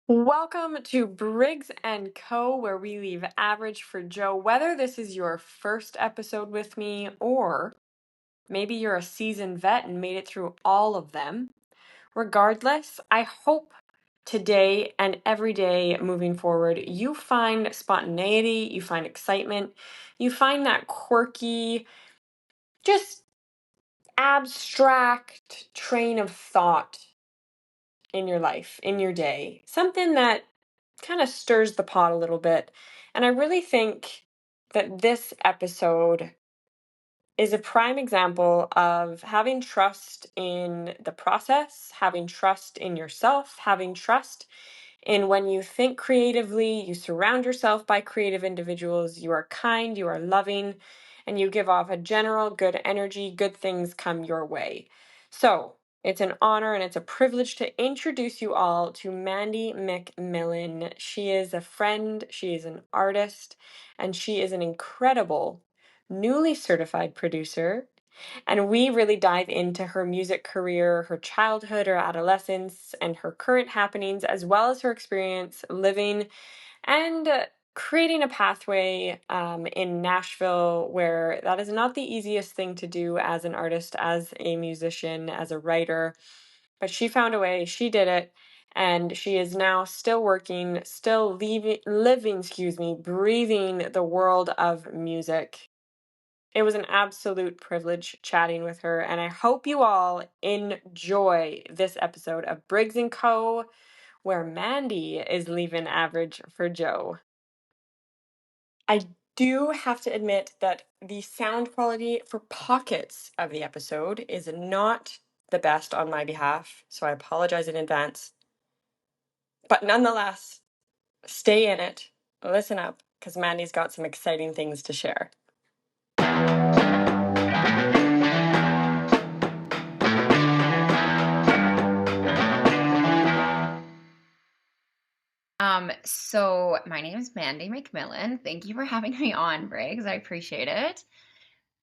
Welcome to Briggs and Co, where we leave average for Joe. Whether this is your first episode with me or maybe you're a seasoned vet and made it through all of them, regardless, I hope today and every day moving forward, you find spontaneity, you find excitement, you find that quirky, just abstract train of thought in your life, in your day, something that kind of stirs the pot a little bit. And I really think that this episode is a prime example of having trust in the process, having trust in yourself, having trust in when you think creatively, you surround yourself by creative individuals, you are kind, you are loving, and you give off a general good energy, good things come your way. So, it's an honor and it's a privilege to introduce you all to Mandy McMillan. She is a friend, she is an artist, and she is an incredible newly certified producer. And we really dive into her music career, her childhood, her adolescence, and her current happenings, as well as her experience living and creating a pathway in Nashville, where that is not the easiest thing to do as an artist, as a musician, as a writer. But she found a way, she did it. And she is now still working, still living, breathing the world of music. It was an absolute privilege chatting with her, and I hope you all enjoy this episode of Briggs and Co, where Mandy is leaving average for Joe. I do have to admit that the sound quality for pockets of the episode is not the best on my behalf, so I apologize in advance. But nonetheless, stay in it, listen up, because Mandy's got some exciting things to share. So my name is Mandy McMillan. Thank you for having me on, Briggs. I appreciate it.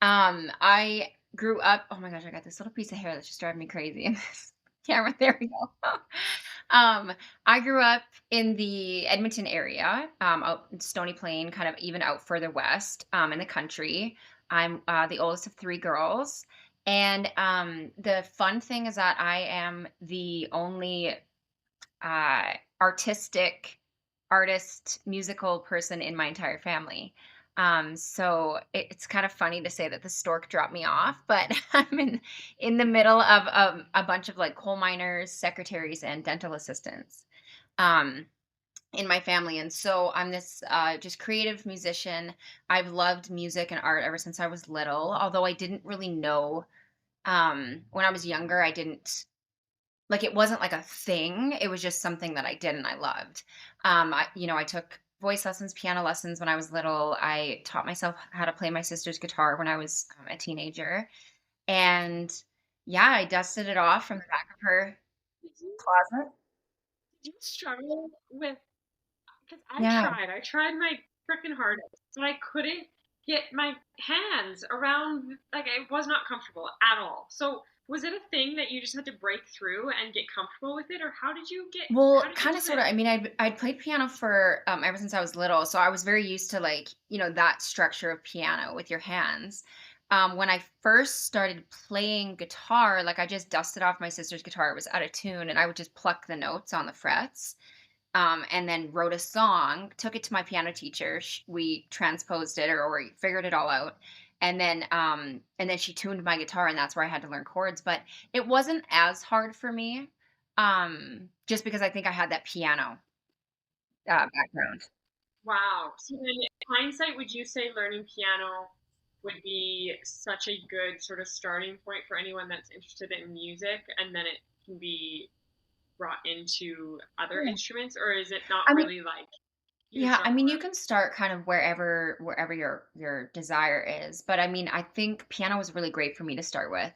I grew up, oh my gosh, I got this little piece of hair that's just driving me crazy in this camera. There we go. um, I grew up in the Edmonton area, out in Stony Plain, kind of even out further west, in the country. I'm the oldest of three girls. And the fun thing is that I am the only uh, artistic artist musical person in my entire family. So it's kind of funny to say that the stork dropped me off, but I'm in the middle of a bunch of like coal miners, secretaries, and dental assistants um, in my family. And so I'm this just creative musician. I've loved music and art ever since I was little, although I didn't really know when I was younger. I didn't like, it wasn't like a thing, it was just something that I did and I loved. I took voice lessons, piano lessons when I was little. I taught myself how to play my sister's guitar when I was, a teenager, and, yeah, I dusted it off from the back of her Did you closet. did you struggle with? Because Yeah. I tried my freaking hardest, but I couldn't get my hands around, like, I was not comfortable at all. So, was it a thing that you just had to break through and get comfortable with it, or how Well, did you kinda, do sorta, it? I mean, I'd played piano for, ever since I was little, so I was very used to, like, that structure of piano with your hands. When I first started playing guitar, like, I just dusted off my sister's guitar, it was out of tune, and I would just pluck the notes on the frets, and then wrote a song, took it to my piano teacher, we transposed it or we figured it all out, and then she tuned my guitar, and that's where I had to learn chords, but it wasn't as hard for me, just because I think I had that piano, background. Wow. So then, in hindsight, would you say learning piano would be such a good sort of starting point for anyone that's interested in music, and then it can be brought into other Yeah. instruments, or is it not I mean really like you can yeah, start I mean, you anywhere? can start kind of wherever your desire is, but I mean, I think piano was really great for me to start with.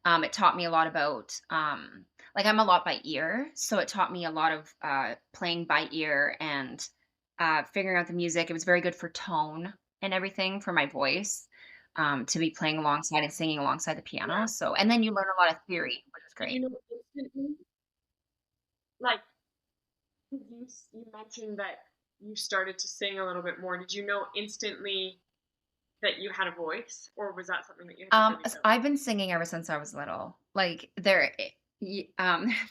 It taught me a lot about, like, I'm a lot by ear, so it taught me a lot of playing by ear and figuring out the music. It was very good for tone and everything for my voice, to be playing alongside and singing alongside the piano. Yeah. So, and then you learn a lot of theory, which is Did great. you know instantly, like, did you mentioned that you started to sing a little bit more. Did you know instantly that you had a voice, or was that something that you had to really build? I've been singing ever since I was little. Like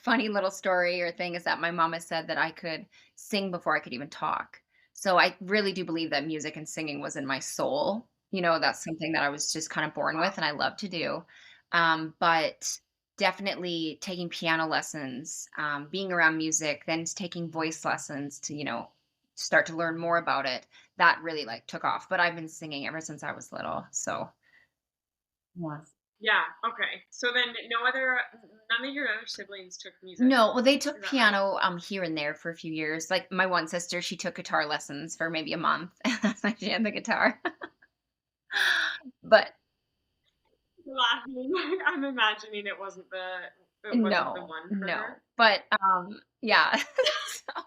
funny little story or thing is that my mama said that I could sing before I could even talk. So I really do believe that music and singing was in my soul. That's something that I was just kind of born Wow. with and I love to do. But definitely taking piano lessons, being around music, then taking voice lessons to, start to learn more about it. That really like took off. But I've been singing ever since I was little. So yeah. Yeah. Okay. So then, none of your other siblings took music. No, well, they Is took that right? piano, here and there for a few years. Like, my one sister, she took guitar lessons for maybe a month, and that's why she had the guitar. But Laughing. I'm imagining it wasn't the no, one for no. her. But, yeah. So,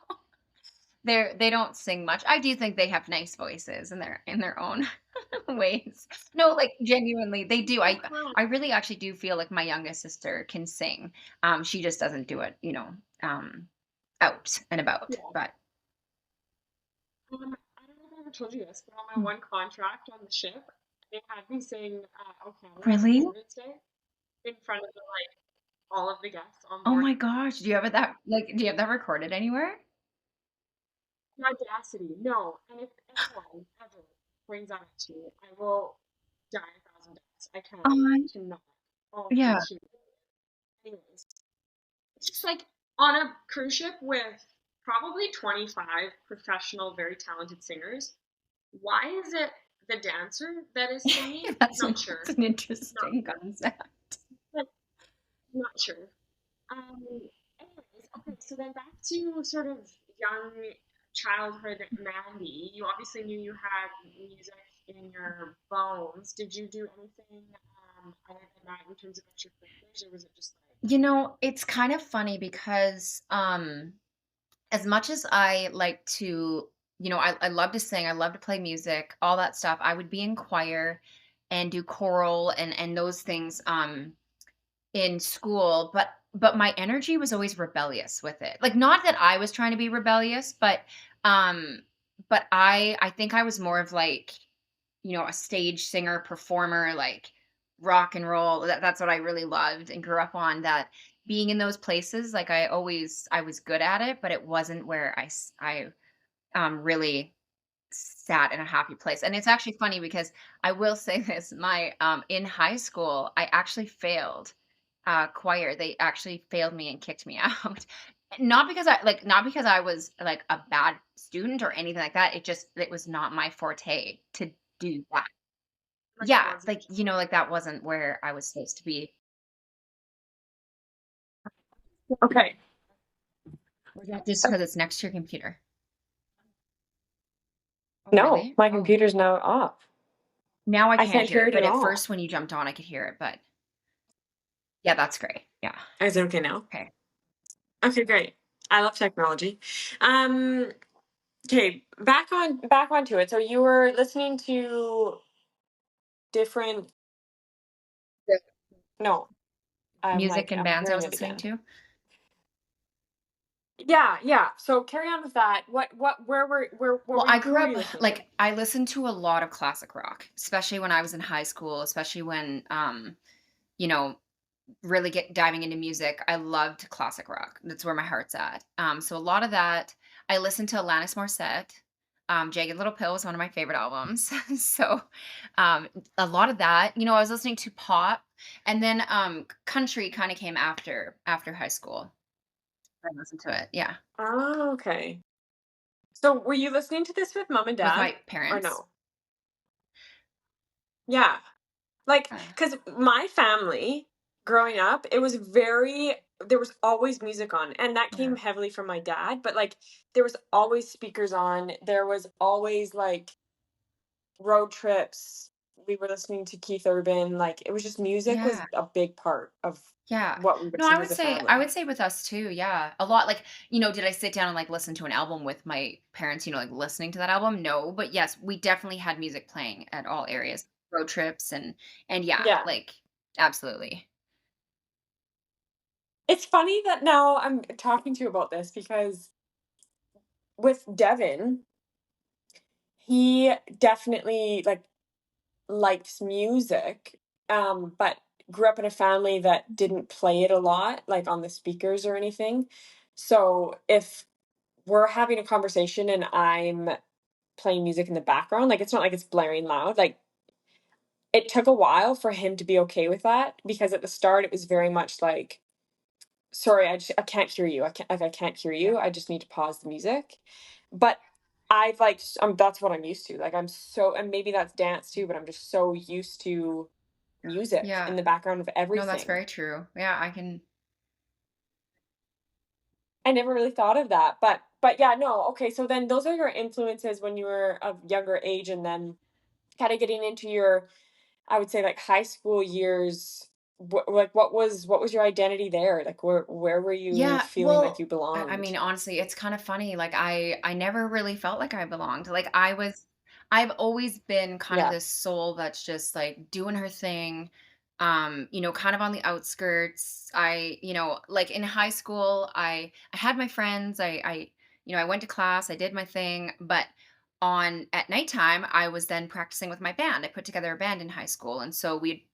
they don't sing much. I do think they have nice voices in their own ways. No, like, genuinely, they do. Oh, I really actually do feel like my youngest sister can sing. She just doesn't do it, um, out and about, yeah. but I don't know if I ever told you this, but on my Mm. one contract on the ship, they had me sing "O Canada" on Really? Independence Day in front of all of the guests on Oh board. my gosh, do you have that recorded anywhere? The audacity, no. And if anyone ever brings that up to me, I will die a thousand deaths. Um, Cannot. Oh, yeah, please shoot. Anyways, it's just on a cruise ship with probably 25 professional, very talented singers. Why is it the dancer that is singing? that's Not that's sure. an Not interesting sure. concept. But not sure. Um, anyways, okay, so then back to sort of young childhood Mandy. You obviously knew you had music in your bones. Did you do anything other than that in terms of extracurriculars, or was it just like, It's kind of funny because, as much as I like to, I love to sing, I love to play music, all that stuff. I would be in choir and do choral and those things, in school, but my energy was always rebellious with it. Like, not that I was trying to be rebellious, um, but I think I was more of like, a stage singer, performer, like rock and roll. That's what I really loved and grew up on. That being in those places, like I was good at it, but it wasn't where I really sat in a happy place. And it's actually funny because I will say this, my in high school, I actually failed choir. They actually failed me and kicked me out. Not because I was like a bad student or anything like that. It was not my forte to do that. it Yeah, wasn't? like that wasn't where I was supposed to be. Okay. Or is that just because it's next to your computer? Oh, No, really? my Oh. computer's now off. Now I I can't can't hear hear it, it at but at all. first when you jumped on, I could hear it, but yeah, that's great. Yeah. Is it okay now? Okay. Okay, great. I love technology. Um, okay, back onto it. So you were listening to different The no, music and I'm bands I hearing was it listening again. to? Yeah, yeah. So carry on with that. Well, Who were you listening to? like, I listened to a lot of classic rock, especially when I was in high school, especially when, you know, really get diving into music. I loved classic rock. That's where my heart's at. So a lot of that, I listened to Alanis Morissette. Jagged Little Pill was one of my favorite albums. So um, a lot of that, I was listening to pop, and then country kind of came after high school. I listened to it, yeah, Oh, okay. So were you listening to this with mom and with dad my or parents. no? Yeah. Like, Uh, because my family growing up, there was always music on, and that came yeah, heavily from my dad, but like, there was always speakers on. There was always like road trips. We were listening to Keith Urban. Like, it was just music was yeah. a big part of Yeah. what we would No, I do would as a say I family. would say with us too, yeah. A lot like, did I sit down and like listen to an album with my parents, like listening to that album? No, but yes, we definitely had music playing at all areas. Road trips and yeah, Yeah. like absolutely. It's funny that now I'm talking to you about this because with Devin, he definitely like likes music, but grew up in a family that didn't play it a lot, like on the speakers or anything. So if we're having a conversation and I'm playing music in the background, like it's not like it's blaring loud. Like it took a while for him to be okay with that because at the start it was very much like, sorry, I can't hear you. I can't hear Yeah. you. I just need to pause the music. But I've like that's what I'm used to. Like I'm so, and maybe that's dance too, but I'm just so used to music Yeah. in the background of No, that's everything. very true. Yeah, I can. I never really thought of that. But yeah, no, okay. So then those are your influences when you were of younger age, and then kind of getting into your, I would say like high school years. Like what was your identity there? Like where were you Yeah, feeling like well, you I belonged? mean, honestly, it's kind of funny. Like I never really felt like I belonged. I've always been kind of Yeah. this soul that's just like doing her thing. Kind of on the outskirts. Like in high school, I had my friends. I went to class, I did my thing, but on at nighttime, I was then practicing with my band. I put together a band in high school, and so we'd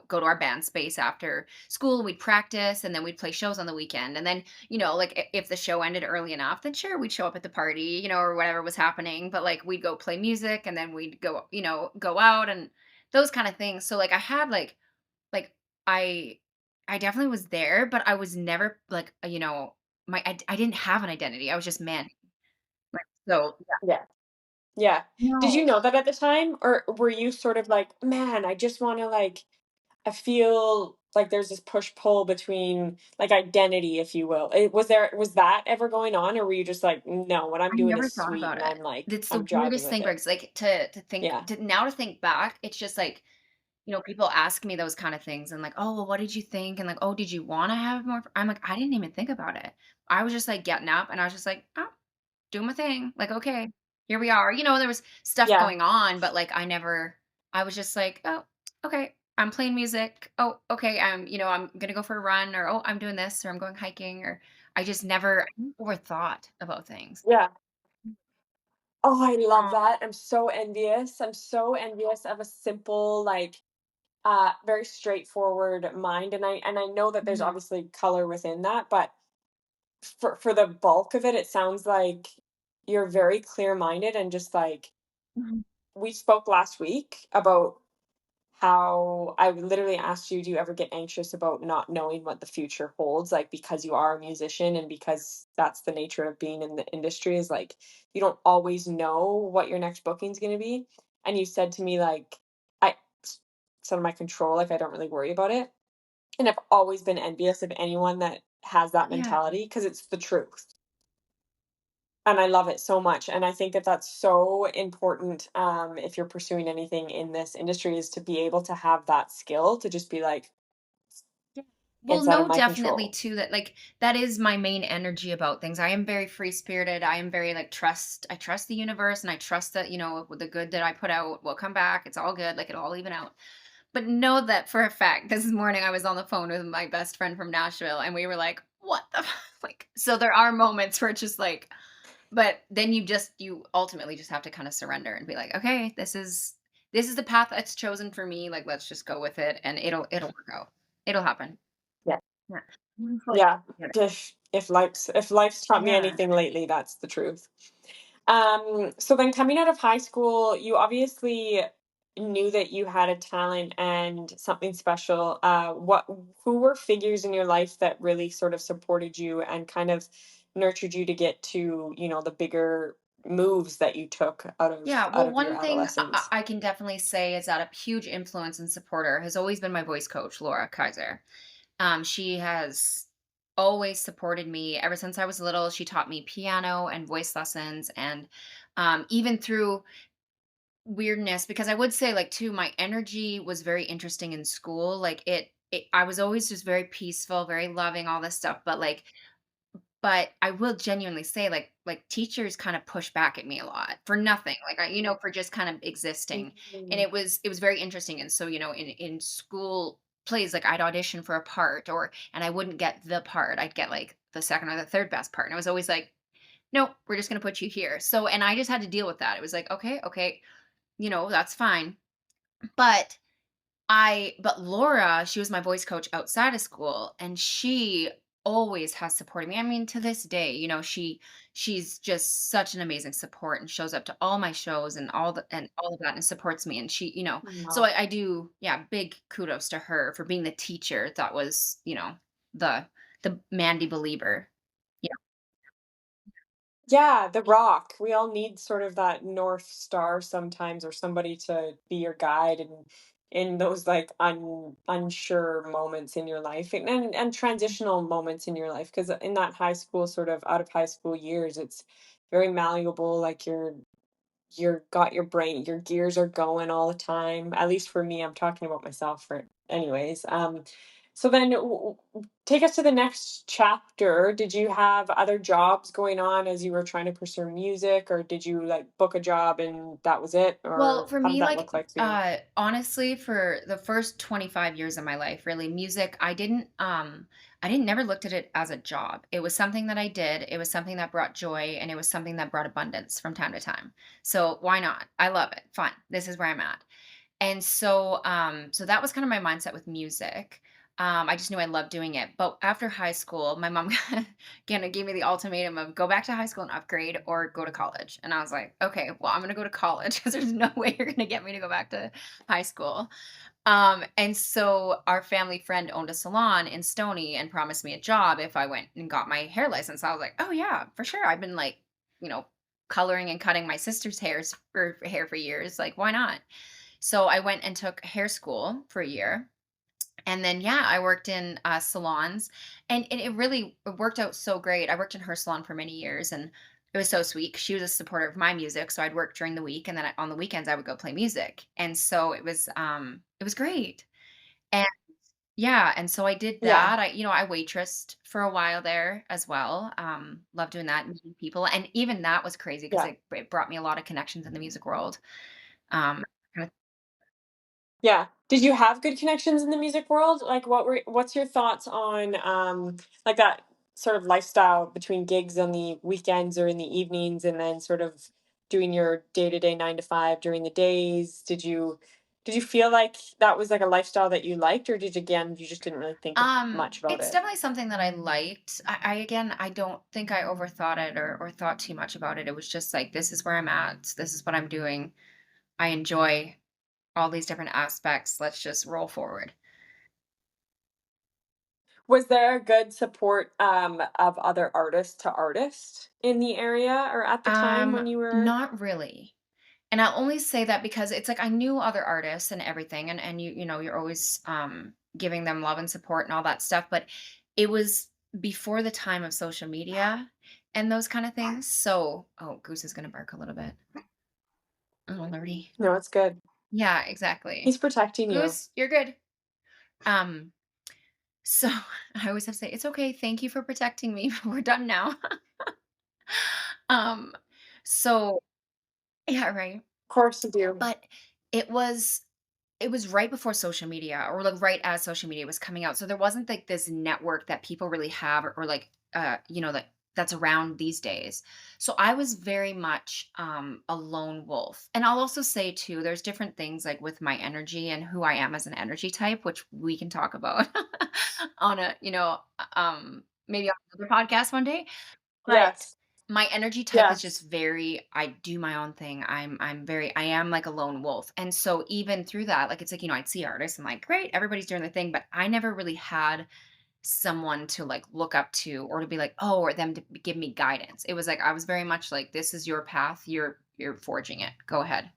go to our band space after school, we'd practice, and then we'd play shows on the weekend. And then, like if the show ended early enough, then sure, we'd show up at the party, or whatever was happening. But like we'd go play music and then we'd go out and those kind of things. So like I had like I I definitely was there, but I was never like, I didn't have an identity. I was just man. Like so yeah. Yeah. Yeah. Did you No. know that at the time, or were you sort of like, "Man, I just wanna, like I feel like there's this push-pull between, like, identity, if you will." Was that ever going on, or were you just like, "No, what I'm I doing never is thought sweet, about and it. I'm, like It's the I'm jiving weirdest with thing, it." Briggs, like Yeah. to think back, it's just like, people ask me those kind of things and like, "Oh, well, what did you think?" And like, "Oh, did you want to have more?" I'm like, I didn't even think about it. I was just like getting up and I was just like, "Oh, doing my thing." Like, okay, here we are. There was stuff Yeah. going on, but like I was just like, "Oh, okay. I'm playing music. Oh, okay. I'm gonna go for a run, or oh, I'm doing this, or I'm going hiking, or I just never overthought about things. Yeah. Oh, I love Oh, that. I'm so envious. I'm so envious of a simple, like, very straightforward mind, and I know that there's mhm, obviously color within that, but for the bulk of it, it sounds like you're very clear-minded and just, like mhm. we spoke last week about how I literally asked you, do you ever get anxious about not knowing what the future holds? Like, because you are a musician and because that's the nature of being in the industry is like, you don't always know what your next booking's going to be. And you said to me, like, it's out of my control. Like, I don't really worry about it. And I've always been envious of anyone that has that Yeah. mentality because it's the truth. And I love it so much, and I think that that's so important, if you're pursuing anything in this industry is to be able to have that skill to just be like, Yeah. Well, "It's out of no, my definitely control." too that like that is my main energy about things. I am very free spirited. I am very like I trust the universe and I trust that, with the good that I put out will come back. It's all good, like it'll all even out. But know that for a fact, this morning I was on the phone with my best friend from Nashville and we were like, what the like so there are moments where it's just like, but then you ultimately just have to kind of surrender and be like, okay, this is the path that's chosen for me. Like let's just go with it and it'll work out. It'll happen. Yeah. Yeah. Mhm. Fully Yeah. get it. If life's taught me Yeah. anything lately, that's the truth. So then coming out of high school, you obviously knew that you had a talent and something special. Who were figures in your life that really sort of supported you and kind of nurtured you to get to, the bigger moves that you took out of Yeah, out well, of your one thing adolescence? I can definitely say is that a huge influence and supporter has always been my voice coach, Laura Kaiser. She has always supported me ever since I was little. She taught me piano and voice lessons, and even through weirdness, because I would say, like, too, my energy was very interesting in school. Like, I was always just very peaceful, very loving, all this stuff. But I will genuinely say, like, teachers kinda push back at me a lot for nothing, like, for just kind of existing, and Mhm. it was very interesting, and so, in school plays, like, I'd audition for a part and I wouldn't get the part, I'd get, like, the 2nd or the 3rd best part, and it was always like, "Nope, we're just gonna put you here." So and I just had to deal with that. It was like, "Okay, okay, that's fine." But but Laura, she was my voice coach outside of school, and she always has supported me. I mean, to this day, she's just such an amazing support and shows up to all my shows and all of that and supports me. And so Wow. I do, yeah, big kudos to her for being the teacher that was, the the Mandy believer. Yeah. Yeah, the rock. We all need sort of that North Star sometimes, or somebody to be your guide in those like unsure moments in your life, and transitional moments in your life. Because in that high school, sort of out of high school years, it's very malleable. Like you're got your brain, your gears are going all the time. At least for me, I'm talking about myself for anyways. So then take us to the next chapter. Did you have other jobs going on as you were trying to pursue music, or did you like book a job and that was it? Well, Or for how did me, that like, look like for you? honestly, for the first 25 years of my life, really, music, I didn't never looked at it as a job. It was something that I did. It was something that brought joy and it was something that brought abundance from time to time. So why not? I love it. Fine. This is where I'm at. And so that was kind of my mindset with music. I just knew I loved doing it. But after high school, my mom kind of gave me the ultimatum of go back to high school and upgrade or go to college. And I was like, okay, well, I'm going to go to college because there's no way you're going to get me to go back to high school. And so our family friend owned a salon in Stony and promised me a job if I went and got my hair license. I was like, oh yeah, for sure. I've been like, you know, coloring and cutting my sister's hair for years. Like, why not? So I went and took hair school for a year. And then, yeah, I worked in salons and it really it worked out so great. I worked in her salon for many years and it was so sweet. 'Cause she was a supporter of my music. So I'd work during the week and then on the weekends I would go play music. And so it was great. And yeah, and so I did Yeah, that. I waitressed for a while there as well. Love doing that, meeting people. And even that was crazy because yeah. it brought me a lot of connections in the music world. Um, Yeah. Did you have good connections in the music world? Like what's your thoughts on like that sort of lifestyle between gigs on the weekends or in the evenings and then sort of doing your day-to-day 9 to 5 during the days? Did you feel like that was like a lifestyle that you liked, or did again you just didn't really think much about it's it? definitely something that I liked. Again, I don't think I overthought it or thought too much about it. It was just like, this is where I'm at. This is what I'm doing. I enjoy all these different aspects. Let's just roll forward. Was there a good support of other artists to artists in the area or at the time when you were Not really. And I'll only say that because it's like I knew other artists and everything, and you're always giving them love and support and all that stuff. But it was before the time of social media and those kind of things. So, oh, Goose is gonna bark a little bit. Oh, Lordy. No, it's good. Yeah, exactly. He's protecting you. Goose, you're good. Um, so I always have to say, it's okay. Thank you for protecting me. We're done now. um, so yeah, right. Of course you do. But it was it was right before social media or like right as social media was coming out. So there wasn't like this network that people really have or like like that's around these days. So I was very much a lone wolf. And I'll also say too, there's different things like with my energy and who I am as an energy type, which we can talk about on maybe on another podcast one day. But Yes. my energy type is just Yes. very I do my own thing. I am like a lone wolf. And so even through that, like it's like, I'd see artists and like, great, everybody's doing their thing, but I never really had someone to like look up to or to be like, oh, or them to give me guidance. It was like I was very much like, this is your path. You're forging it. Go ahead.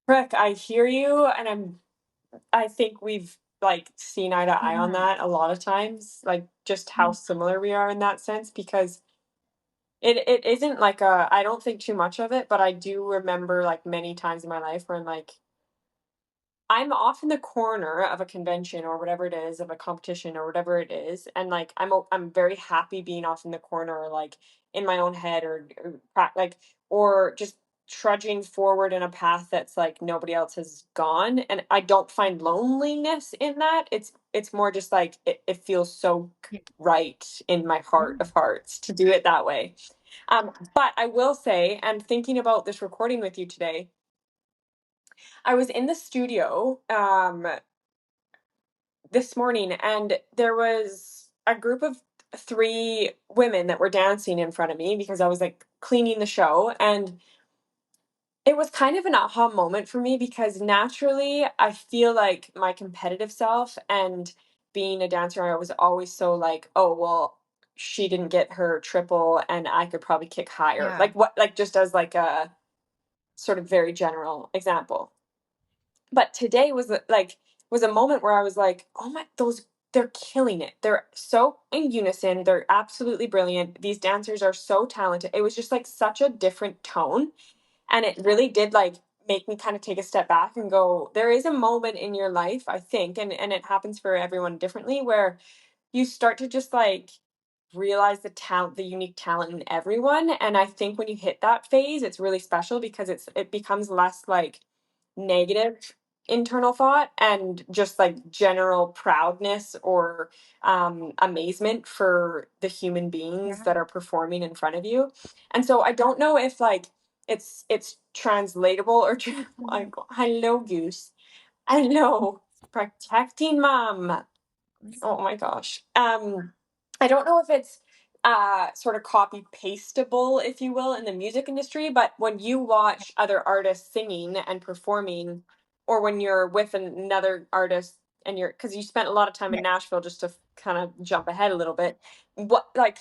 Rick, I hear you, and I think we've like seen eye to eye on Mhm. that a lot of times, like just how similar we are in that sense, because it isn't like a I don't think too much of it, but I do remember like many times in my life where I'm off in the corner of a convention or whatever it is, of a competition or whatever it is, and like I'm very happy being off in the corner, like in my own head, or just trudging forward in a path that's like nobody else has gone, and I don't find loneliness in that. it's more just like it feels so Yeah. right in my heart of hearts to do it that way. But I will say, and thinking about this recording with you today, I was in the studio this morning, and there was a group of three women that were dancing in front of me because I was like cleaning the show. And it was kind of an aha moment for me because naturally I feel like my competitive self, and being a dancer, I was always so like, oh, well, she didn't get her triple and I could probably kick higher. Yeah. Like, what, like, just as like a sort of very general example. But today was like, was a moment where I was like, oh my, those, they're killing it. They're so in unison. They're absolutely brilliant. These dancers are so talented. It was just like such a different tone, and it really did like make me kind of take a step back and go, there is a moment in your life, I think, and it happens for everyone differently, where you start to just like realize the talent, the unique talent in everyone. And I think when you hit that phase, it's really special because it becomes less like negative internal thought and just like general proudness or amazement for the human beings Yeah. that are performing in front of you. And so I don't know if like it's translatable or like, hello goose, hello protecting mom. Oh my gosh. I don't know if it's sort of copy pastable, if you will, in the music industry, but when you watch other artists singing and performing, or when you're with another artist and you're, because you spent a lot of time in Yeah. Nashville, just to kind of jump ahead a little bit, what like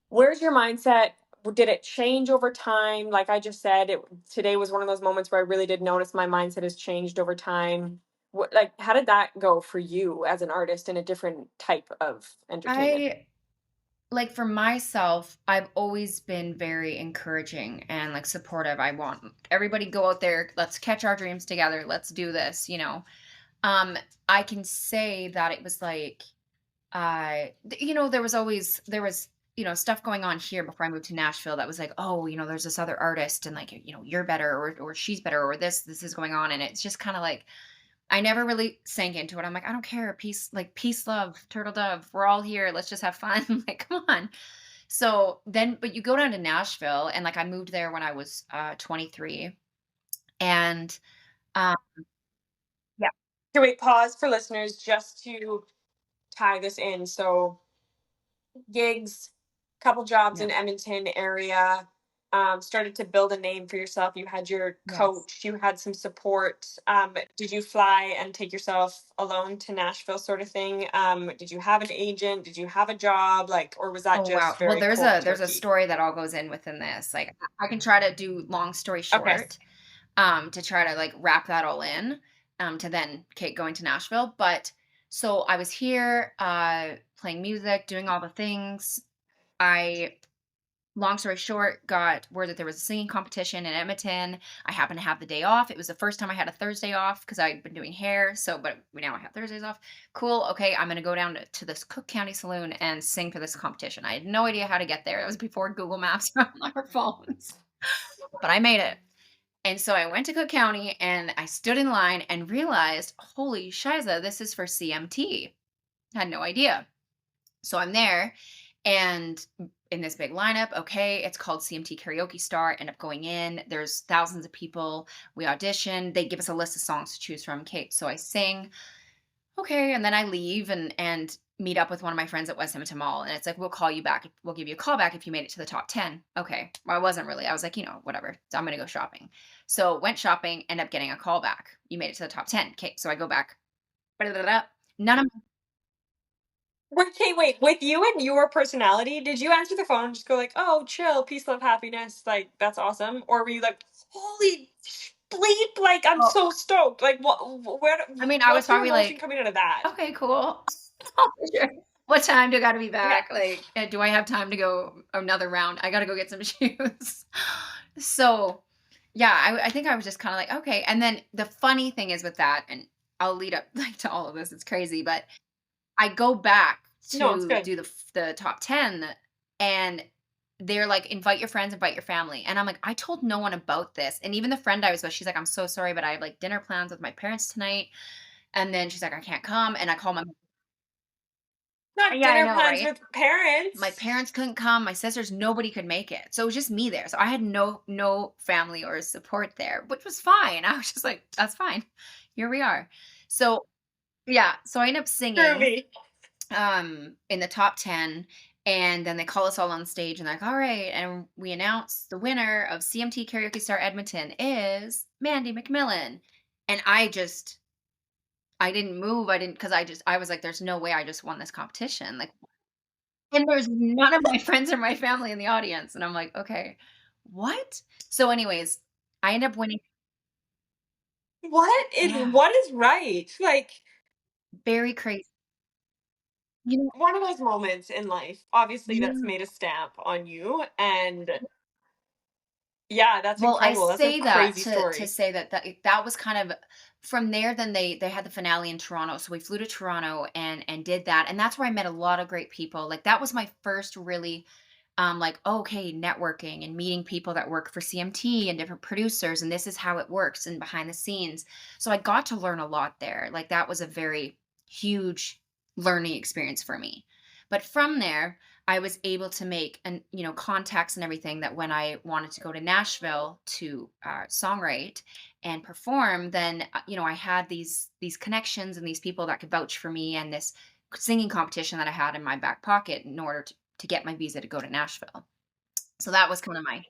where's your mindset? Did it change over time? Like I just said, today was one of those moments where I really did notice my mindset has changed over time. What, like, how did that go for you as an artist in a different type of entertainment? I like for myself, I've always been very encouraging and like supportive. I want everybody go out there, let's catch our dreams together, let's do this, you know. Um I can say that it was like there was stuff going on here before I moved to Nashville that was like, oh, there's this other artist and like, you're better or she's better or this is going on, and it's just kind of like I never really sank into it. I'm like, I don't care. Peace, like peace, love, turtle dove. We're all here. Let's just have fun. Like, come on. So then, but you go down to Nashville, and like I moved there when I was 23, and um, yeah, Okay, wait, pause for listeners just to tie this in. So gigs, couple jobs yeah, in Edmonton area, started to build a name for yourself. You had your yes. coach, you had some support. Did you fly and take yourself alone to Nashville, sort of thing? Did you have an agent? Did you have a job? Like, or was that Oh wow. just Well, very there's cold a turkey? story that all goes in within this. Like, I can try to do long story Okay. short, to try to like wrap that all in, to then Kate going to Nashville. But so I was here, playing music, doing all the things. I Long story short, got word that there was a singing competition in Edmonton. I happened to have the day off. It was the first time I had a Thursday off because I'd been doing hair. So, but now I have Thursdays off. Cool. Okay. I'm going to go down to this Cook County saloon and sing for this competition. I had no idea how to get there. It was before Google Maps were on our phones, but I made it. And so I went to Cook County and I stood in line and realized, holy shiza, this is for CMT. Had no idea. So I'm there and in this big lineup, okay, it's called CMT Karaoke Star. End up going in. There's thousands of people. We audition. They give us a list of songs to choose from. Kate. So I sing. Okay, and then I leave and meet up with one of my friends at West Edmonton Mall, and it's like we'll call you back. We'll give you a call back if you made it to the top 10. Okay, well, I wasn't really. I was like, whatever. So I'm gonna go shopping. So went shopping. End up getting a call back. You made it to the top 10. Okay, so I go back. None of Okay, wait, with you and your personality, did you answer the phone and just go like, "Oh, chill, peace, love, happiness, like that's awesome," or were you like, "Holy bleep, like I'm my. so stoked," like where, I mean, I was what's your probably emotion like, coming out of that? okay, cool. Sure. What time do I gotta be Yeah. back? Like, do I have time to go another round? I gotta go get some shoes. So, yeah, I think I was just kind of like, okay. And then the funny thing is with that, and I'll lead up like to all of this. It's crazy, but I go back No, it's to good. do the top 10, and they're like, invite your friends, invite your family. And I'm like, I told no one about this. And even the friend I was with, she's like, I'm so sorry, but I have like dinner plans with my parents tonight. And then she's like, I can't come. And I call my mom. Not Yeah, I dinner know, plans right? with My parents. parents couldn't come, my sisters, nobody could make it. So it was just me there. So I had no family or support there, which was fine. I was just like, that's fine. Here we are. So yeah, so I ended up singing Groovy. in the top 10, and then they call us all on stage and they're like, all right, and we announce the winner of CMT Karaoke Star Edmonton is Mandy McMillan. And I didn't move. I didn't, because I was like, there's no way I just won this competition. Like, and there's none of my friends or my family in the audience. And I'm like, okay, what? So, anyways, I end up winning. Yeah, What is right? Like, very crazy. You know, one of those moments in life, obviously, that's yeah. made a stamp on you. And yeah, that's Well, I incredible. That's a say that crazy to story. say that that was kind of from there. Then they had the finale in Toronto, so we flew to Toronto and did that, and that's where I met a lot of great people. Like that was my first really, like okay, networking and meeting people that work for CMT and different producers, and this is how it works and behind the scenes. So I got to learn a lot there. Like that was a very huge learning experience for me. But from there, I was able to make and contacts and everything that when I wanted to go to Nashville to songwrite and perform, then I had these connections and these people that could vouch for me and this singing competition that I had in my back pocket in order to get my visa to go to Nashville. So that was kind of my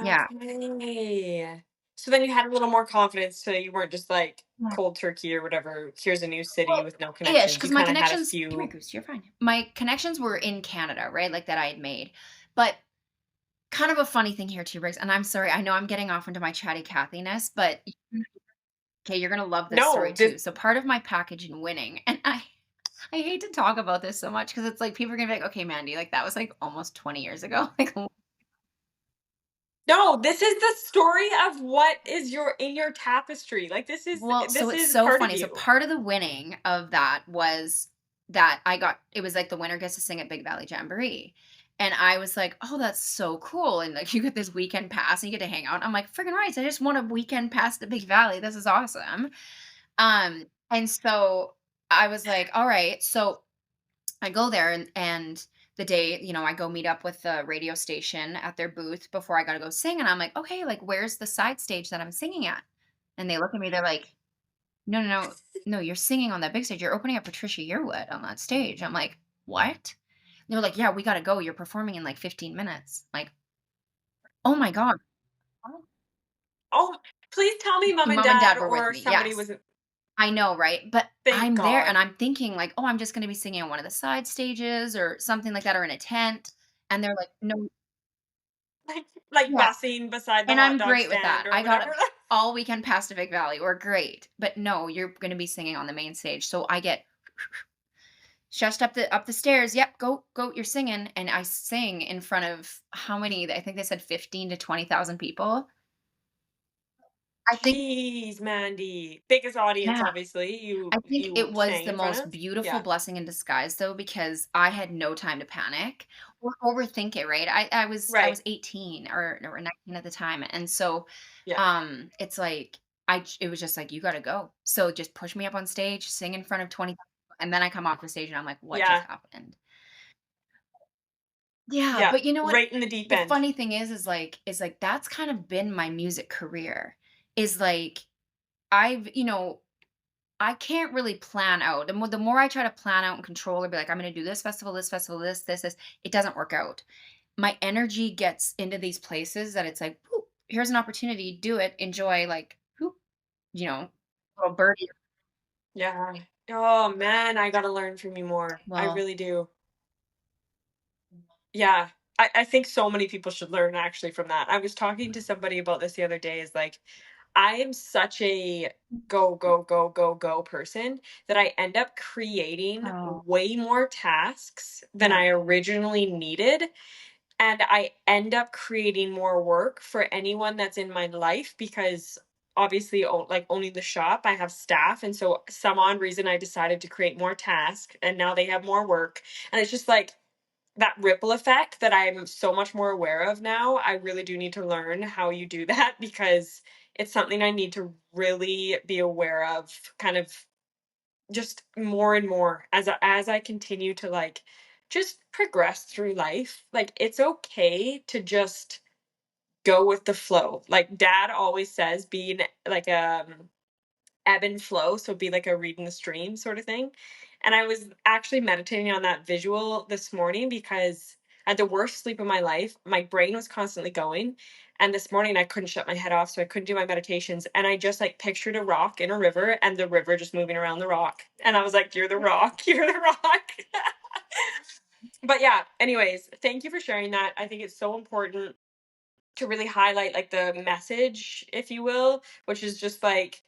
yeah. Okay. So then you had a little more confidence so you weren't just like Yeah. cold turkey or whatever. Here's a new city Well, with no ish, connections. You because my kind of had a connections. Come here, few. Goose. You're fine. My connections were in Canada, right? Like that I had made, but kind of a funny thing here too, Briggs, and I'm sorry, I know I'm getting off into my chatty Cathy-ness, but okay, you're gonna love this story No, this too. So part of my package in winning, and I hate to talk about this so much because it's like people are gonna be like, okay, Mandy, like that was like almost 20 years ago. Like, no, this is the story of what is your in your tapestry. Like well, so this it's is so part of funny. So you. part of the winning of that was that it was like the winner gets to sing at Big Valley Jamboree. And I was like, oh, that's so cool. And like you get this weekend pass and you get to hang out. I'm like, freaking right. I just want a weekend pass to Big Valley. This is awesome. And so I was like, all right. So I go there and the day, I go meet up with the radio station at their booth before I gotta go sing. And I'm like, okay, like where's the side stage that I'm singing at? And they look at me, they're like, no, no, no, no, you're singing on that big stage. You're opening up Patricia Yearwood on that stage. I'm like, what? They were like, yeah, we gotta go. You're performing in like 15 minutes. Like, oh my God. Oh. Oh, please tell me mom and Mom and dad dad were with or me. somebody Yes. was I know, right? But thank I'm there and God. I'm thinking like, "Oh, I'm just gonna be singing on one of the side stages or something like that or in a tent." And they're like, "No." Like Yeah, bussing beside the and hot I'm dog great with that. stand or I got whatever. all weekend past to Big Valley. We're great. But no, you're gonna be singing on the main stage. So I get shushed up the stairs. "Yep, go, you're singing." And I sing in front of how many? I think they said 15 to 20,000 people. I think Jeez, Mandy. Biggest audience, yeah. obviously, I think you it was sang the in front most of? beautiful Yeah. blessing in disguise though, because I had no time to panic or overthink it, right? I was Right. 18 or 19 at the time. And so Yeah. it's like it was just like you gotta go. So just push me up on stage, sing in front of 20 and then I come off the stage and I'm like, what just Yeah. happened? Yeah, Yeah. but you know what? Right in the deep The end. funny thing is like that's kind of been my music career. Is like I've, I can't really plan out. The more I try to plan out and control or be like, I'm gonna do this festival, this, it doesn't work out. My energy gets into these places that it's like, "Ooh, here's an opportunity, do it, enjoy, like, whoop, you know, little birdie." Yeah. Oh, man, I gotta learn from you more. I Well, really do. Yeah. I think so many people should learn actually from that. I was talking to somebody about this the other day, is like, I am such a go, go, go, go, go person that I end up creating oh, way more tasks than yeah. I originally needed. And I end up creating more work for anyone that's in my life because obviously, like owning the shop, I have staff. And so, some odd reason, I decided to create more tasks and now they have more work. And it's just like, that ripple effect that I'm so much more aware of now. I really do need to learn how you do that because it's something I need to really be aware of, kind of just more and more as I continue to like just progress through life, like it's okay to just go with the flow. Like dad always says, being like ebb and flow, so be like a read in the stream sort of thing. And I was actually meditating on that visual this morning because I had the worst sleep of my life. My brain was constantly going. And this morning I couldn't shut my head off, so I couldn't do my meditations. And I just like pictured a rock in a river and the river just moving around the rock. And I was like, you're the rock, you're the rock. But yeah, anyways, thank you for sharing that. I think it's so important to really highlight like the message, if you will, which is just like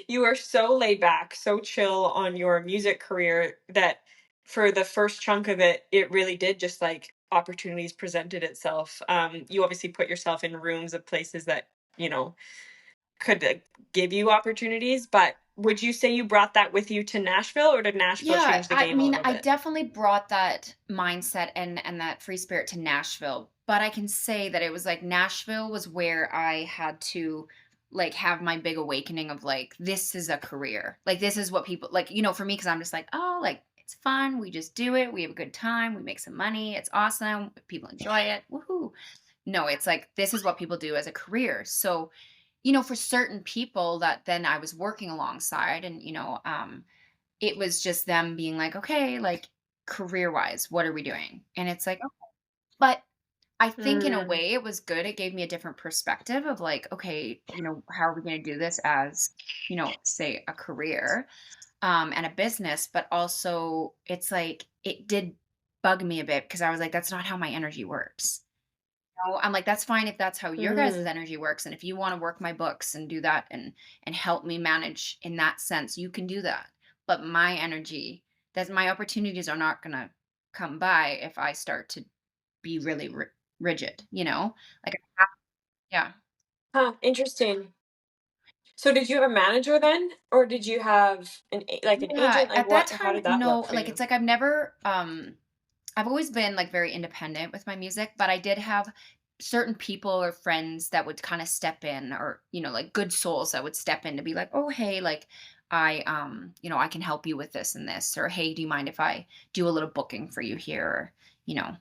you are so laid back, so chill on your music career that for the first chunk of it, it really did just like opportunities presented itself. You obviously put yourself in rooms of places that, you know, could give you opportunities, but would you say you brought that with you to Nashville, or did Nashville Yeah, change the I game a mean, little I bit? definitely brought that mindset and that free spirit to Nashville, but I can say that it was like Nashville was where I had to like have my big awakening of like this is a career. Like this is what people like, for me cuz I'm just like, "Oh, like it's fun. We just do it. We have a good time. We make some money. It's awesome. People enjoy it. Woohoo." No, it's like this is what people do as a career. So, for certain people that then I was working alongside and, it was just them being like, "Okay, like, career-wise, what are we doing?" And it's like, "Oh." But I think in a Mm, way it was good. It gave me a different perspective of like, "Okay, how are we gonna do this as, say, a career, and a business?" But also it's like, it did bug me a bit because I was like, "That's not how my energy works." I'm like, "That's fine if that's how your guys' mm. energy works, and if you wanna work my books and do that and help me manage in that sense, you can do that. But my energy, that's my opportunities are not gonna come by if I start to be really rigid, you know? Like, I have yeah. Huh, interesting. So did you have a manager then, or did you have like an Yeah, agent? Like at that what? How time, did that no, work for like, you? it's like I've always been, like, very independent with my music, but I did have certain people or friends that would kinda step in or, like, good souls that would step in to be like, "Oh, hey, like, I can help you with this and this," or, "Hey, do you mind if I do a little booking for you here?" Or, you know,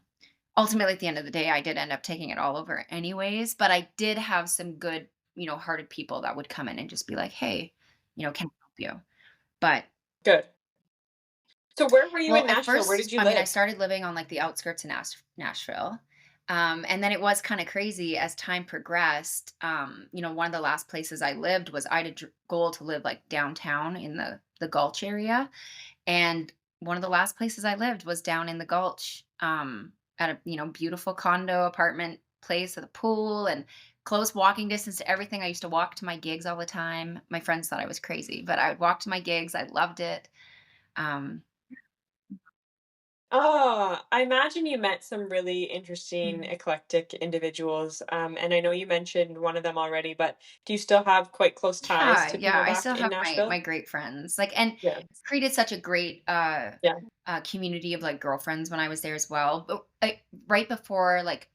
ultimately, at the end of the day, I did end up taking it all over anyways, but I did have some good, hearted people that would come in and just be like, "Hey, can I help you?" But Good. So where were you well, in at Nashville? Where did first, you I mean, I live? started living on like the outskirts of Nashville. And then it was kind of crazy as time progressed. One of the last places I lived was I had a goal to live like downtown in the Gulch area. And one of the last places I lived was down in the Gulch, at a, beautiful condo apartment place with a pool and close walking distance to everything. I used to walk to my gigs all the time. My friends thought I was crazy, but I would walk to my gigs. I loved it. Um, Oh, I imagine you met some really interesting, eclectic individuals. And I know you mentioned one of them already, but do you still have quite close ties Yeah, to yeah, people I back still in have my Nashville? great friends, like, and Yeah. created such a great, Yeah. community of, like, girlfriends when I was there as well, but, right before, like,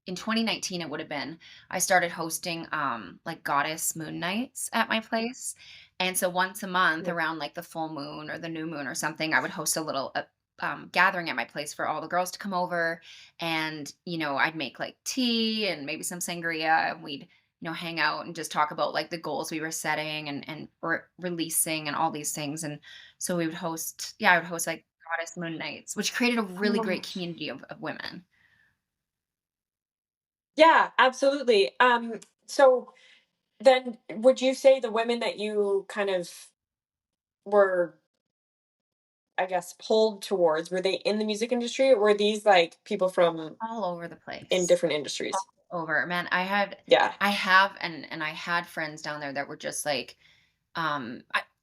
in 2019, it would have been, I started hosting, like, goddess moon nights at my place, and so once a month Yeah. around, like, the full moon or the new moon or something, I would host a little, gathering at my place for all the girls to come over, and, I'd make, like, tea and maybe some sangria, and we'd, hang out and just talk about, like, the goals we were setting and releasing and all these things, and so we would host yeah, I would host, like, goddess moon nights, which created a really Oh. great community of women. Yeah, absolutely. So then would you say the women that you kind of were, I guess, pulled towards, were they in the music industry, or were these like people from All over the in place. different industries? All over. Man, Yeah. I have and I had friends down there that were just like,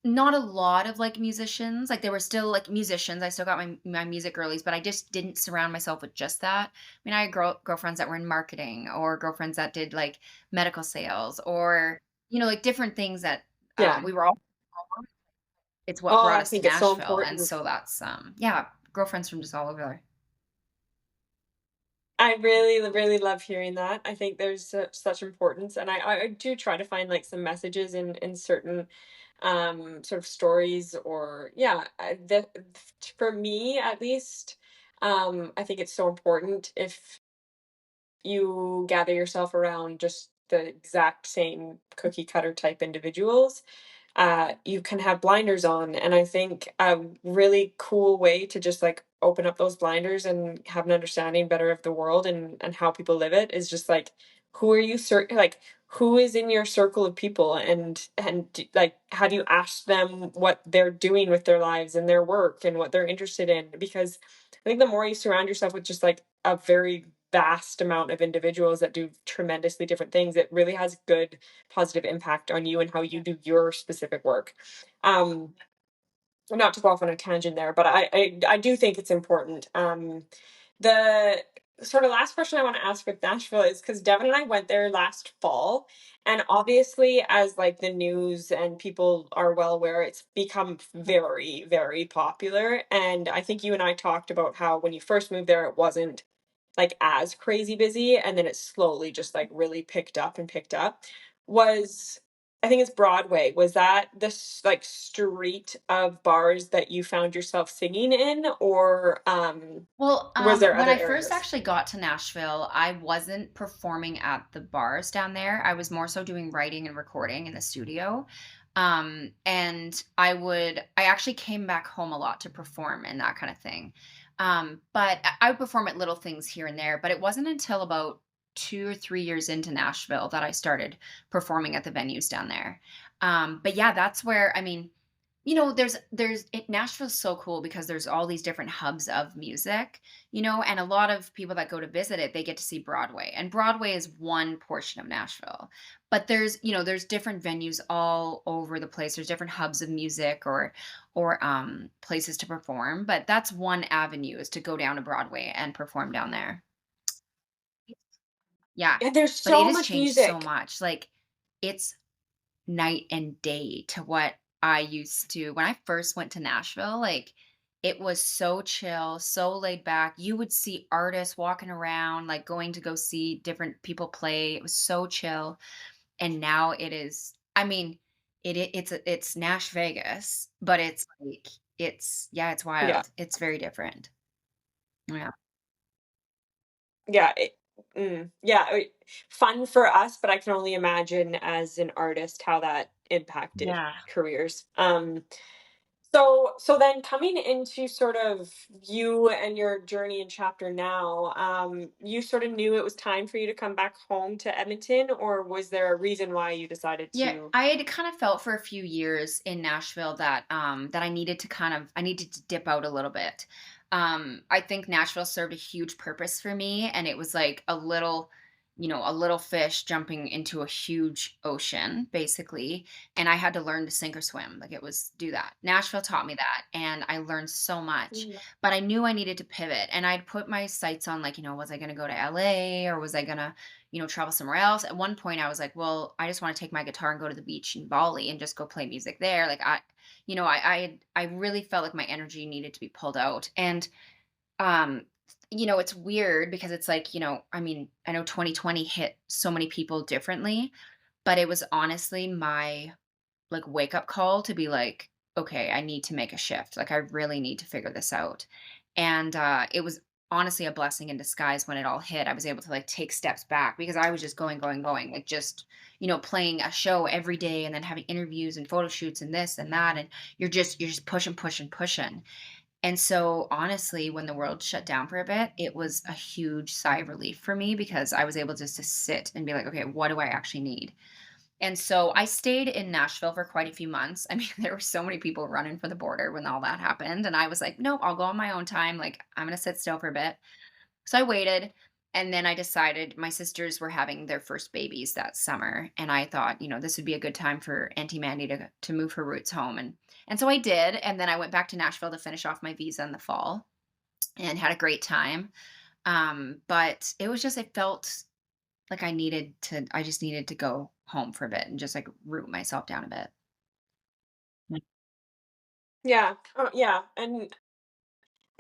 not a lot of like musicians. Like there were still like musicians. I still got my music girlies, but I just didn't surround myself with just that. I mean, I had girlfriends that were in marketing or girlfriends that did like medical sales or, like different things that Yeah. we were all it's what Oh, brought I us to think it's so Nashville. And important. so that's yeah, girlfriends from just all over there. I really, really love hearing that. I think there's such importance, and I do try to find like some messages in certain sort of stories, or yeah, for me at least, I think it's so important if you gather yourself around just the exact same cookie cutter type individuals, you can have blinders on. And I think a really cool way to just like open up those blinders and have an understanding better of the world and how people live it is just like, who are you, like, who is in your circle of people, like, how do you ask them what they're doing with their lives and their work and what they're interested in? Because I think the more you surround yourself with just like a very vast amount of individuals that do tremendously different things, it really has good positive impact on you and how you do your specific work. Um, Not to go off on a tangent there, but I do think it's important. The sort of last question I want to ask with Nashville is because Devin and I went there last fall, and obviously, as like the news and people are well aware, it's become very, very popular. And I think you and I talked about how when you first moved there, it wasn't like as crazy busy, and then it slowly just like really picked up and picked up. Was I think it's Broadway. Was that this like street of bars that you found yourself singing in, or Well, was there when other I first areas? actually got to Nashville, I wasn't performing at the bars down there. I was more so doing writing and recording in the studio. And I actually came back home a lot to perform and that kind of thing. But I would perform at little things here and there, but it wasn't until about 2 or 3 years into Nashville that I started performing at the venues down there. But yeah, that's where, I mean, Nashville's so cool because there's all these different hubs of music, and a lot of people that go to visit it, they get to see Broadway. And Broadway is one portion of Nashville. But there's different venues all over the place. There's different hubs of music or places to perform, but that's one avenue is to go down to Broadway and perform down there. Yeah. And there's But it so has much changed so music. much. Like it's night and day to what I used to when I first went to Nashville, like, it was so chill, so laid back. You would see artists walking around, like, going to go see different people play. It was so chill, and now it is I mean, it's Nash Vegas, but it's, like it's Yeah. wild. It's very different. Yeah. Yeah, yeah, fun for us, but I can only imagine as an artist how that impacted Yeah. careers. So then coming into sort of you and your journey in chapter now, you sort of knew it was time for you to come back home to Edmonton, or was there a reason why you decided Yeah, to? I had kind of felt for a few years in Nashville that I needed to dip out a little bit. I think Nashville served a huge purpose for me, and it was like a little fish jumping into a huge ocean, basically. And I had to learn to sink or swim. Like it was do that. Nashville taught me that, and I learned so much. Mm. But I knew I needed to pivot, and I'd put my sights on like, was I going to go to LA or was I going to travel somewhere else. At one point I was like, well, I just want to take my guitar and go to the beach in Bali and just go play music there. Like I really felt like my energy needed to be pulled out. And um it's weird because it's like, I mean, I know 2020 hit so many people differently, but it was honestly my like wake up call to be like, okay, I need to make a shift. Like I really need to figure this out. And it was honestly a blessing in disguise when it all hit. I was able to like take steps back because I was just going, going, going, like just, playing a show every day and then having interviews and photo shoots and this and that. And you're just pushing, pushing, pushing. And so honestly, when the world shut down for a bit, it was a huge sigh of relief for me because I was able just to sit and be like, okay, what do I actually need? And so I stayed in Nashville for quite a few months. I mean, there were so many people running for the border when all that happened. And I was like, nope, I'll go on my own time. Like, I'm going to sit still for a bit. So I waited. And then I decided my sisters were having their first babies that summer. And I thought, this would be a good time for Auntie Mandy to move her roots home. And so I did. And then I went back to Nashville to finish off my visa in the fall and had a great time. But it felt like I just needed to go home for a bit and just, like, root myself down a bit. Mm. Yeah, yeah, and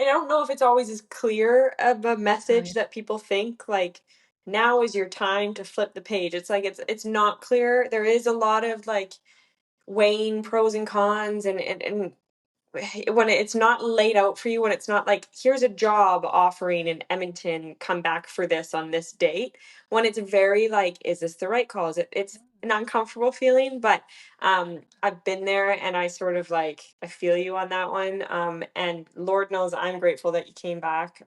I don't know if it's always as clear of a Oh, message yeah. that people think, like, now is your time to flip the page. It's like it's not clear. There is a lot of like weighing pros and cons, and when it's not laid out for you, when it's not like, here's a job offering in Edmonton, come back for this on this date. When it's very like, is this the right call? It's an uncomfortable feeling, but I've been there, and I sort of like, I feel you on that one. And Lord knows I'm grateful that you came back.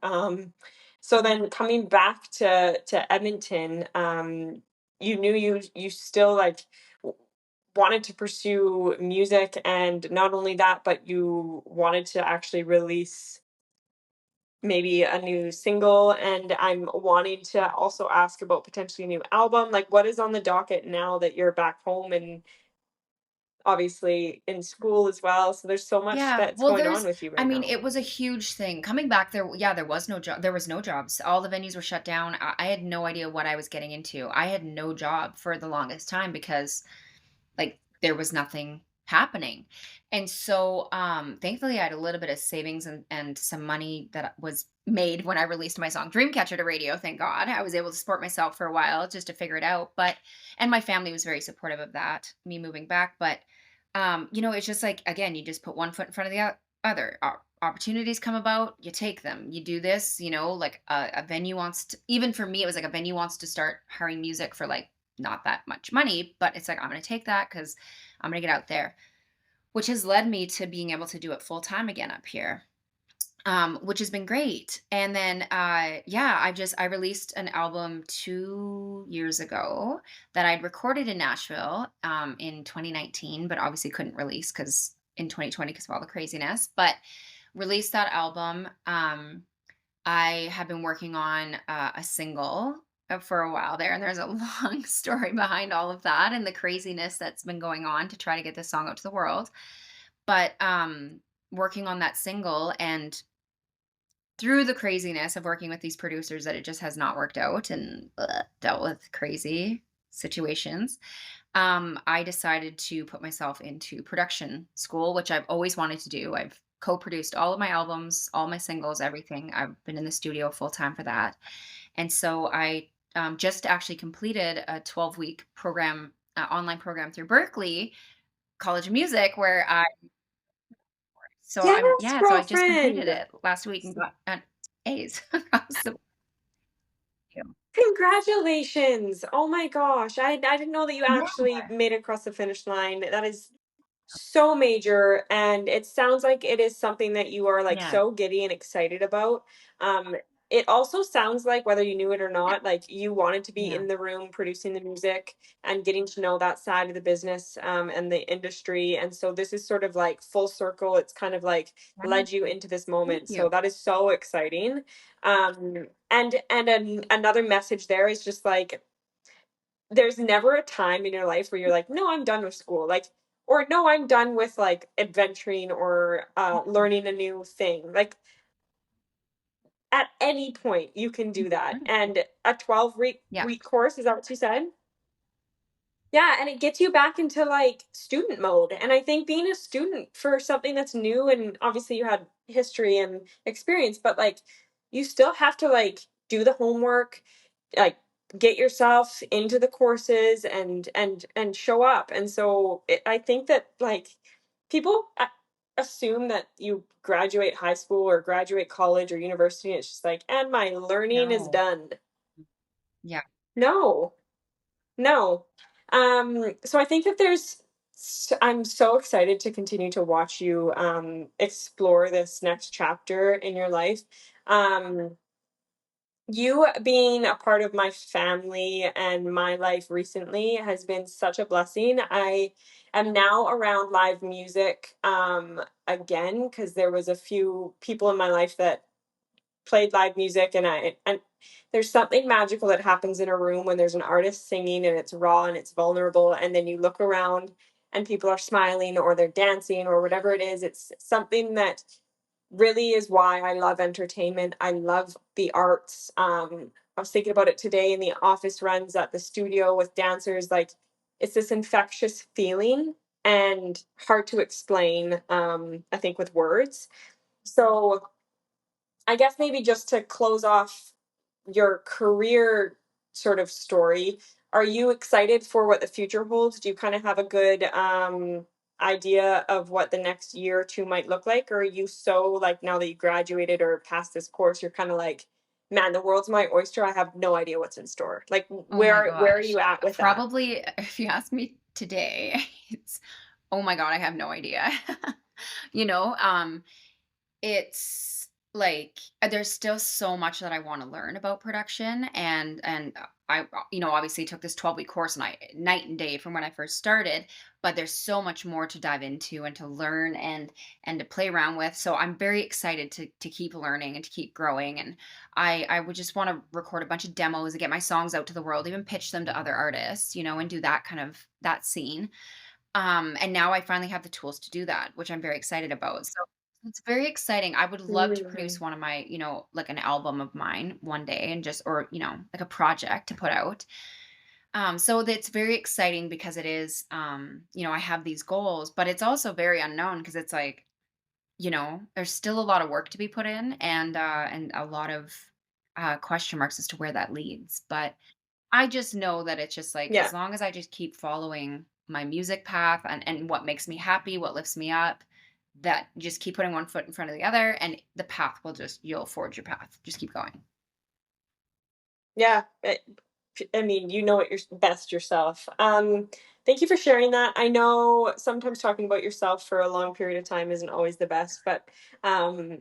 So then coming back to Edmonton, you knew you still like wanted to pursue music, and not only that, but you wanted to actually release maybe a new single. And I'm wanting to also ask about potentially a new album. Like, what is on the docket now that you're back home and obviously in school as well? So there's so much Yeah, that's well, going on there's with you I right mean, now. it was a huge thing. Coming back there, yeah, there was no jobs. All the venues were shut down. I had no idea what I was getting into. I had no job for the longest time because like there was nothing happening. And so thankfully I had a little bit of savings and some money that was made when I released my song Dreamcatcher to radio. Thank God. I was able to support myself for a while just to figure it out. But and my family was very supportive of that, me moving back. But it's just like again, you just put one foot in front of the other. Opportunities come about, you take them. You do this, like a venue wants to, even for me, it was like a venue wants to start hiring music for like not that much money, but it's like, I'm going to take that because I'm going to get out there, which has led me to being able to do it full time again up here, which has been great. And then, yeah, I released an album 2 years ago that I'd recorded in Nashville in 2019, but obviously couldn't release because in 2020 because of all the craziness. But released that album. I have been working on a single for a while there, and there's a long story behind all of that and the craziness that's been going on to try to get this song out to the world. But working on that single, and through the craziness of working with these producers that it just has not worked out, and dealt with crazy situations, I decided to put myself into production school, which I've always wanted to do. I've co-produced all of my albums, all my singles, everything. I've been in the studio full time for that. And so I just actually completed a 12-week program, online program through Berkeley College of Music, where Yes, so I just completed girlfriend. it last week and got A's. So, Congratulations. Oh my gosh. I didn't know that you yeah, actually made it across the finish line. That is so major, and it sounds like it is something that you are like yeah, so giddy and excited about. Um it also sounds like, whether you knew it or yeah, not, like you wanted to be yeah. in the room producing the music and getting to know that side of the business, and the industry. And so this is sort of like full circle. It's kind of like Right. led you into this Thank moment. you. So that is so exciting. Another message there is just like, there's never a time in your life where you're like, no, I'm done with school. Like, or no, I'm done with like adventuring or learning a new thing. Like, at any point you can do that. Right. And a 12 week Yeah. week course, is that what you said? Yeah, and it gets you back into like student mode. And I think being a student for something that's new, and obviously you had history and experience, but like you still have to like do the homework, like get yourself into the courses and show up. And so I think that like people assume that you graduate high school or graduate college or university, and it's just like, and my learning is No. done. Yeah. No. No. So I think that I'm so excited to continue to watch you explore this next chapter in your life. Um, you being a part of my family and my life recently has been such a blessing. I am now around live music again, because there was a few people in my life that played live music, and there's something magical that happens in a room when there's an artist singing and it's raw and it's vulnerable, and then you look around and people are smiling or they're dancing or whatever it is. It's something that really is why I love entertainment. I love the arts. I was thinking about it today in the office runs at the studio with dancers. Like, it's this infectious feeling and hard to explain, I think, with words. So I guess maybe just to close off your career sort of story, are you excited for what the future holds? Do you kind of have a good idea of what the next year or two might look like? Or are you so like now that you graduated or passed this course, you're kind of like, man, the world's my oyster. I have no idea what's in store. Like Oh my where are gosh. you at with that? Probably if you ask me today, it's oh my God, I have no idea. You know, it's like there's still so much that I want to learn about production, and obviously took this 12-week course, and I night and day from when I first started, but there's so much more to dive into and to learn and to play around with. So I'm very excited to keep learning and to keep growing, and I would just want to record a bunch of demos and get my songs out to the world, even pitch them to other artists, and do that kind of that scene. And now I finally have the tools to do that, which I'm very excited about. So it's very exciting. I would love to produce Mhm. one of my, like an album of mine one day, and just, or, like a project to put out. So that's very exciting because it is, I have these goals, but it's also very unknown because it's like, there's still a lot of work to be put in, and a lot of question marks as to where that leads. But I just know that it's just like, Yeah. as long as I just keep following my music path and what makes me happy, what lifts me up, that just keep putting one foot in front of the other, and the path will you'll forge your path. Just keep going. Yeah. I mean, you know it best yourself. Thank you for sharing that. I know sometimes talking about yourself for a long period of time isn't always the best, but um,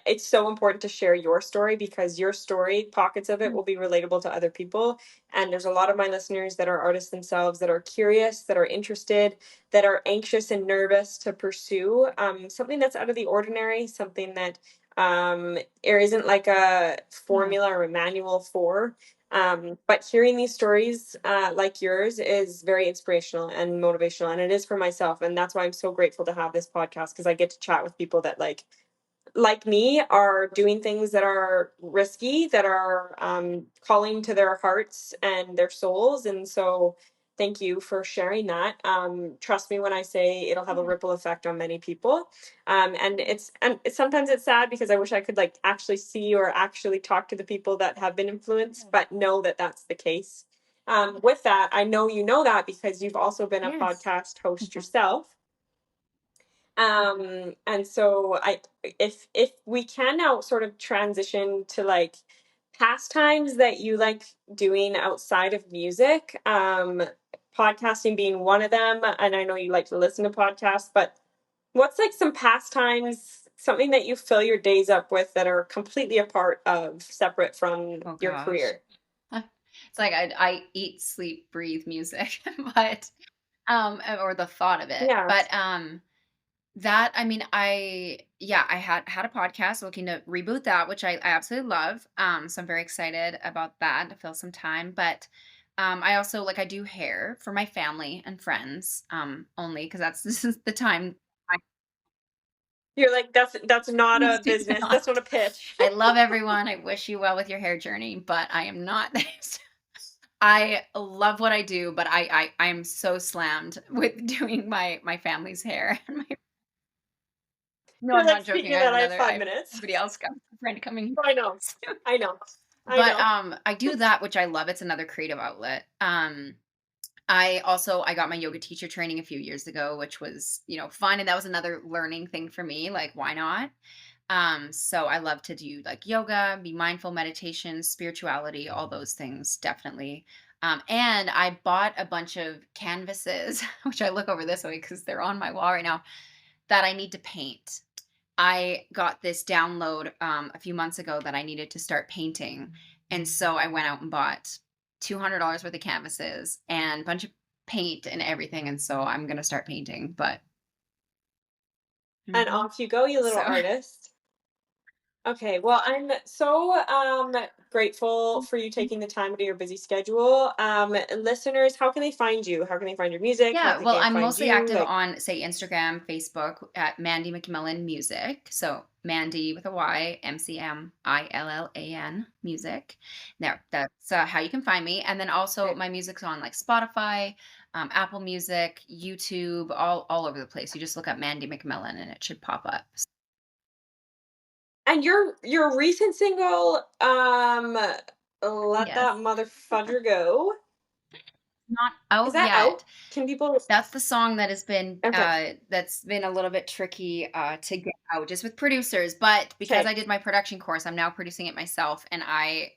it's so important to share your story because your story, pockets of it, Mm. will be relatable to other people. And there's a lot of my listeners that are artists themselves that are curious, that are interested, that are anxious and nervous to pursue something that's out of the ordinary, something that there isn't like a Yeah. formula or a manual for. But hearing these stories like yours is very inspirational and motivational, and it is for myself. And that's why I'm so grateful to have this podcast because I get to chat with people that like me are doing things that are risky, that are calling to their hearts and their souls. And so thank you for sharing that. Trust me when I say it'll have a Yeah. ripple effect on many people. Sometimes it's sad because I wish I could like actually see or actually talk to the people that have been influenced, but know that that's the case. With that, I know you know that because you've also been a Yes. podcast host yourself. And so if we can now sort of transition to like pastimes that you like doing outside of music, podcasting being one of them, and I know you like to listen to podcasts, but what's like some pastimes, something that you fill your days up with that are completely apart of separate from Oh your gosh. career? It's like I eat, sleep, breathe music, but or the thought of it. Yeah. But that I mean, I had a podcast looking to reboot that, which I absolutely love. So I'm very excited about that to fill some time. But I also like I do hair for my family and friends, only because that's this is the time I You're like, that's not a do business. That's not. not a pitch. I love everyone. I wish you well with your hair journey, but I am not I love what I do, but I am so slammed with doing my family's hair. No, You're I'm like, not joking. speaking I of have that, I have another I five have minutes. somebody else come a friend coming I know. soon. I know. I But, know. I do that, which I love. It's another creative outlet. I got my yoga teacher training a few years ago, which was, fun, and that was another learning thing for me, like, why not? So I love to do, like, yoga, be mindful, meditation, spirituality, all those things, definitely. And I bought a bunch of canvases, which I look over this way because 'cause they're on my wall right now, that I need to paint. I got this download a few months ago that I needed to start painting. And so I went out and bought $200 worth of canvases and a bunch of paint and everything. And so I'm going to start painting. But And Mhm. off you go, you little So, artist. Okay, well, I'm so grateful for you taking the time out of your busy schedule. Listeners, how can they find you? How can they find your music? How yeah, can well, they I'm find mostly you? active Like, on, say, Instagram, Facebook at Mandy McMillan Music. So Mandy with a Y, McMillan Music. There, that's how you can find me. And then also okay. my music's on like Spotify, Apple Music, YouTube, all over the place. You just look up Mandy McMillan and it should pop up. And your recent single, Let Yes. That Motherfudger Go. not Is out that out? yet. Can people? That's the song that has been Okay. that's been a little bit tricky to get out just with producers, but because Okay. I did my production course, I'm now producing it myself, and I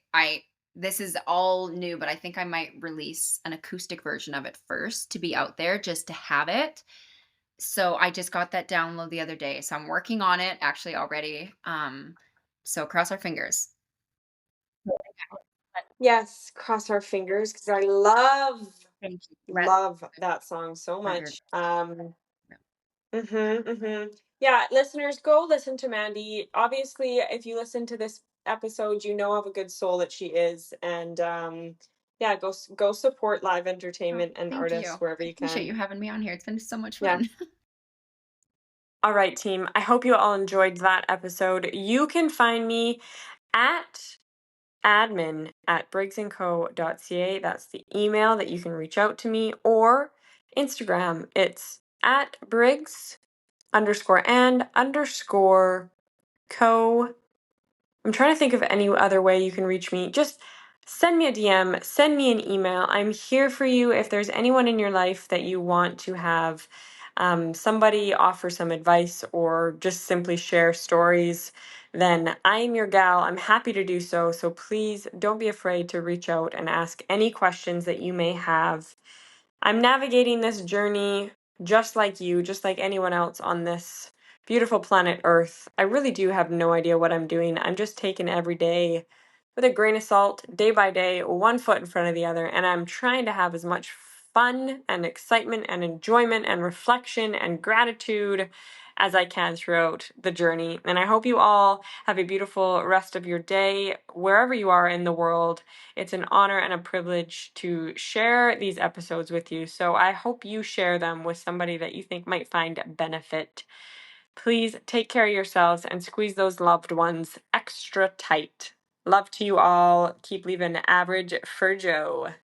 this is all new, but I think I might release an acoustic version of it first to be out there just to have it. So I just got that download the other day. So I'm working on it actually already. So cross our fingers. Yes, cross our fingers because I Thank you. love that song so Record. much. Yeah, listeners, go listen to Mandy. Obviously, if you listen to this episode, you know of a good soul that she is, and yeah, go support live Oh, entertainment and thank you. artists wherever I you appreciate can. you having me on here. It's been so much Yeah. fun. All right, team. I hope you all enjoyed that episode. You can find me at admin@briggsandco.ca. That's the email that you can reach out to me, or Instagram. It's at Briggs_and_co. I'm trying to think of any other way you can reach me. Just send me a DM, send me an email. I'm here for you. If there's anyone in your life that you want to have somebody offer some advice or just simply share stories, then I'm your gal. I'm happy to do so. So please don't be afraid to reach out and ask any questions that you may have. I'm navigating this journey just like you, just like anyone else on this beautiful planet Earth. I really do have no idea what I'm doing. I'm just taking every day with a grain of salt, day by day, one foot in front of the other, and I'm trying to have as much fun and excitement and enjoyment and reflection and gratitude as I can throughout the journey. And I hope you all have a beautiful rest of your day, wherever you are in the world. It's an honor and a privilege to share these episodes with you. So I hope you share them with somebody that you think might find benefit. Please take care of yourselves and squeeze those loved ones extra tight. Love to you all. Keep leaving average for Joe.